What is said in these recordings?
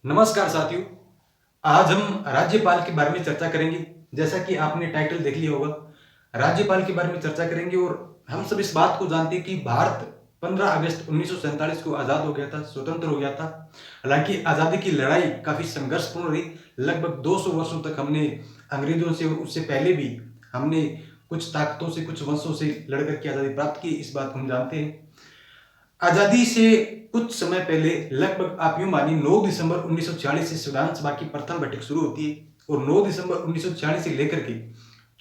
नमस्कार साथियों। आज हम राज्यपाल के बारे में चर्चा करेंगे। जैसा कि आपने टाइटल देख लिया होगा, राज्यपाल के बारे में चर्चा करेंगे। और हम सब इस बात को जानते हैं कि भारत 15 अगस्त 1947 को आज़ाद हो गया था, स्वतंत्र हो गया था। हालांकि आज़ादी की लड़ाई काफ़ी संघर्षपूर्ण रही। लगभग 200 वर्षों तक हमने अंग्रेजों से और उससे पहले भी हमने कुछ ताकतों से, कुछ वंशों से लड़ करके आज़ादी प्राप्त की। इस बात को हम जानते हैं। आजादी से कुछ समय पहले, लगभग आप यूं मानिए 9 दिसंबर 1946 से संविधान सभा की प्रथम बैठक शुरू होती है। और 9 दिसंबर 1946 से लेकर के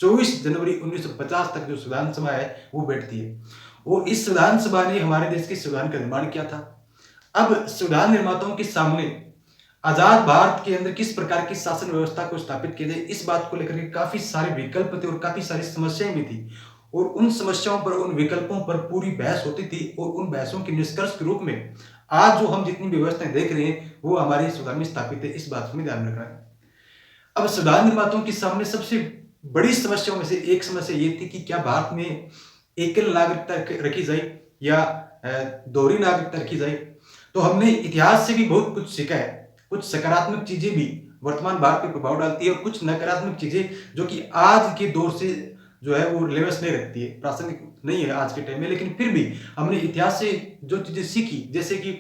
24 जनवरी 1950 तक जो संविधान सभा है वो बैठती है। और इस संविधान सभा ने हमारे देश के संविधान का निर्माण किया था। अब संविधान निर्माताओं के सामने आजाद भारत के अंदर किस प्रकार की शासन व्यवस्था को स्थापित किया जाए, इस बात को लेकर के काफी सारे विकल्प थे और काफी सारी समस्याएं भी थी। और उन समस्याओं पर, उन विकल्पों पर पूरी बहस होती थी। और उन बहसों के निष्कर्ष के रूप में आज जो हम जितनी व्यवस्थाएं देख रहे हैं वो हमारे संविधान में स्थापित है। इस बात को ध्यान रखना है। अब संविधान निर्माताओं के सामने सबसे बड़ी समस्याओं में से एक समस्या ये थी कि क्या भारत में एकल नागरिकता रखी जाए या दोहरी नागरिकता रखी जाए। तो हमने इतिहास से भी बहुत कुछ सीखा है। कुछ सकारात्मक चीजें भी वर्तमान भारत पे प्रभाव डालती है और कुछ नकारात्मक चीजें जो कि आज के दौर से जो है वो रिलेवेंस नहीं रखती है, प्रासंगिक नहीं है आज के टाइम में। लेकिन फिर भी हमने इतिहास से जो चीजें सीखी, जैसे कि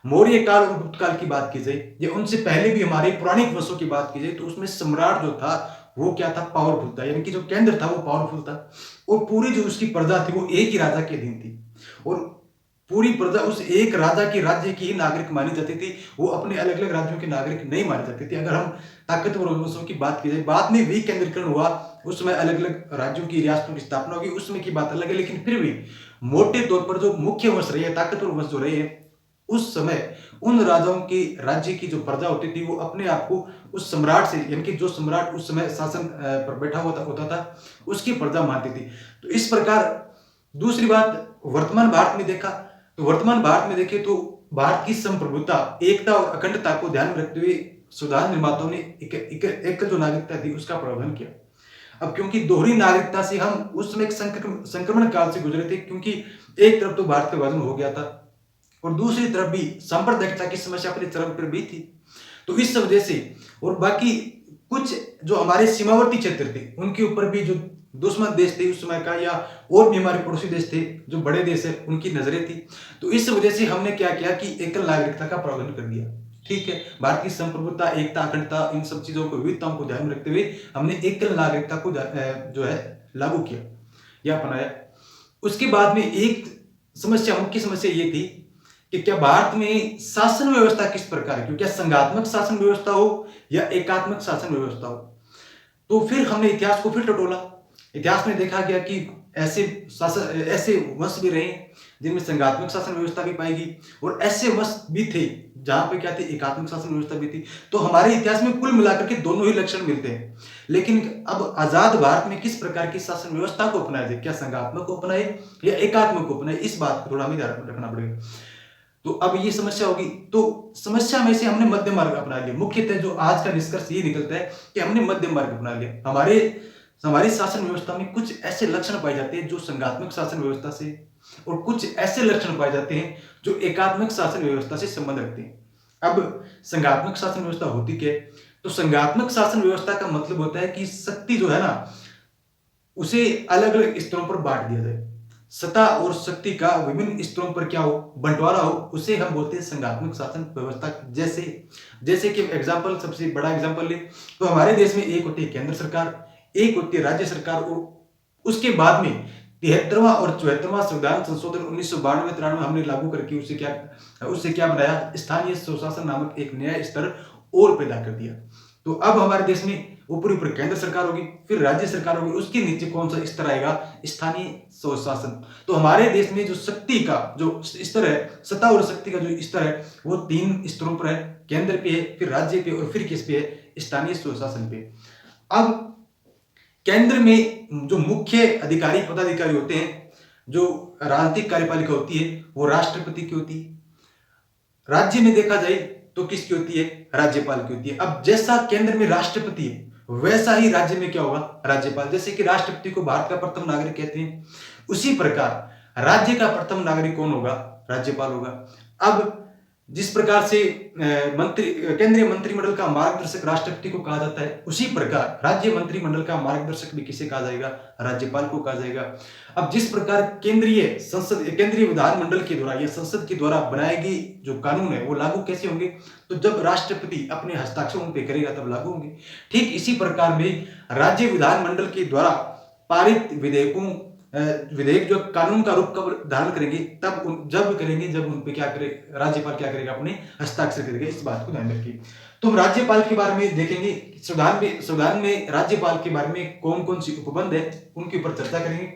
मौर्य काल और गुप्त काल की बात की जाए या उनसे पहले भी हमारे पौराणिक वंशों की बात की जाए, तो उसमें सम्राट जो था वो क्या था, पावरफुल था। यानी कि जो केंद्र था वो पावरफुल था और पूरी जो उसकी प्रजा थी वो एक ही राजा के अधीन थी। और पूरी प्रजा उस एक राजा के राज्य की ही नागरिक मानी जाती थी। वो अपने अलग अलग राज्यों के नागरिक नहीं मानी जाती थी। अगर हम ताकतवर वंशों की बात की जाए, बाद में विकेंद्रीकरण हुआ, उस समय अलग अलग राज्यों की, रियासतों की स्थापना होगी, उसमें की बात अलग है। लेकिन फिर भी मोटे तौर पर जो मुख्य वंश रहे हैं, ताकतवर वंश जो रहे हैं, उस समय उन राजाओं की राज्य की जो प्रजा होती थी वो अपने आप को उस सम्राट से, यानी कि जो सम्राट उस समय शासन पर बैठा होता था, उसकी प्रजा मानती थी। तो इस प्रकार दूसरी बात वर्तमान भारत में देखा, तो वर्तमान भारत में देखें तो भारत की संप्रभुता, एकता और अखंडता को ध्यान में रखते हुए संविधान निर्माताओं ने एक जो नागरिकता थी उसका प्रावधान किया। अब क्योंकि दोहरी नागरिकता से हम उस समय एक संक्रमण काल से गुजरे थे, क्योंकि एक तरफ तो भारत का विभाजन हो गया था और दूसरी तरफ भी सांप्रदायिकता की समस्या अपने चरम पर भी थी। तो इस वजह से और बाकी कुछ जो हमारे सीमावर्ती क्षेत्र थे उनके ऊपर भी जो दुश्मन देश थे उस समय का, या और भी हमारे पड़ोसी देश थे जो बड़े देश है, उनकी नजरें थी। तो इस वजह से हमने क्या किया कि एकल नागरिकता का प्रावधान कर दिया। ठीक है, भारत की संप्रभुता, एकता, अखंडता, इन सब चीजों को, विविधताओं को ध्यान में रखते हुए हमने एकल नागरिकता को जो है लागू किया या अपनाया। उसके बाद में एक समस्या, मुख्य समस्या ये थी कि क्या भारत में शासन व्यवस्था किस प्रकार की हो, क्या संघात्मक शासन व्यवस्था हो या एकात्मक शासन व्यवस्था हो। तो फिर हमने इतिहास को फिर टटोला। इतिहास में देखा गया कि ऐसे वंश भी रहे जिनमें संघात्मक शासन व्यवस्था भी पाएगी और ऐसे वंश भी थे जहां पे क्या थे, एकात्मक शासन व्यवस्था भी थी। तो हमारे इतिहास में कुल मिलाकर के दोनों ही लक्षण मिलते हैं। लेकिन अब आजाद भारत में किस प्रकार की शासन व्यवस्था को अपनाया जाए, क्या संघात्मक को अपनाए या एकात्मक को अपनाए, इस बात को थोड़ा हमें ध्यान रखना पड़ेगा। तो अब ये समस्या होगी, तो समस्या में से हमने मध्यम मार्ग अपना लिया। मुख्यतः जो आज का निष्कर्ष ये निकलता है कि हमने मध्यम मार्ग अपना लिया। हमारी शासन व्यवस्था में कुछ ऐसे लक्षण पाए जाते हैं जो संघात्मक शासन व्यवस्था से, और कुछ ऐसे लक्षण पाए जाते हैं जो एकात्मक शासन व्यवस्था से संबंध रखते हैं। अब संघात्मक शासन व्यवस्था होती क्या है? तो संघात्मक शासन व्यवस्था का मतलब होता है कि शक्ति जो है ना, उसे अलग अलग स्तरों पर बांट दिया जाए। सत्ता और शक्ति का विभिन्न स्तरों पर क्या हो, बंटवारा हो, उसे हम बोलते हैं संघात्मक शासन व्यवस्था। जैसे जैसे कि एग्जाम्पल, सबसे बड़ा एग्जाम्पल ले तो हमारे देश में एक होती है केंद्र सरकार, एक होती है राज्य सरकार, और उसके बाद में 73वां और 74वां संविधान संशोधन 1992-93 हमने लागू करके उससे क्या बनाया, स्थानीय स्वशासन नामक एक नया स्तर और पैदा कर दिया। तो अब हमारे देश में ऊपर ऊपर केंद्र सरकार होगी, फिर राज्य सरकार होगी, उसके नीचे कौन सा स्तर आएगा, स्थानीय स्वशासन। तो हमारे देश में जो शक्ति का जो स्तर है, सत्ता और शक्ति का जो स्तर है, वो 3 स्तरों पर है। केंद्र पे है, फिर राज्य पे, और फिर किस पे है, स्थानीय स्वशासन पे। अब केंद्र में जो मुख्य अधिकारी पदाधिकारी होते हैं, जो राजनीतिक कार्यपालिका होती है, वो राष्ट्रपति की होती है। राज्य में देखा जाए तो किसकी होती है, राज्यपाल की होती है। अब जैसा केंद्र में राष्ट्रपति है वैसा ही राज्य में क्या होगा, राज्यपाल। जैसे कि राष्ट्रपति को भारत का प्रथम नागरिक कहते हैं, उसी प्रकार राज्य का प्रथम नागरिक कौन होगा, राज्यपाल होगा। अब जिस प्रकार से केंद्रीय मंत्रिमंडल का मार्गदर्शक राष्ट्रपति को कहा जाता है, उसी प्रकार राज्य मंत्रिमंडल का मार्गदर्शक भी किसे कहा जाएगा? राज्यपाल को कहा जाएगा। अब जिस प्रकार केंद्रीय विधानमंडल के द्वारा या संसद के द्वारा बनाए गए जो कानून है वो लागू कैसे होंगे? तो जब राष्ट्रपति अपने हस्ताक्षर उन पे करेगा तब लागू होंगे। ठीक इसी प्रकार में राज्य विधानमंडल के द्वारा पारित विधेयक जो कानून का रूप कब धारण करेंगे, जब उन पे क्या करे, राज्यपाल क्या करेगा? अपने हस्ताक्षर करेगा। इस बात को ध्यान रखिए। तो हम राज्यपाल के बारे में देखेंगे, संविधान में राज्यपाल के बारे में कौन कौन सी उपबंध है उनके ऊपर चर्चा करेंगे।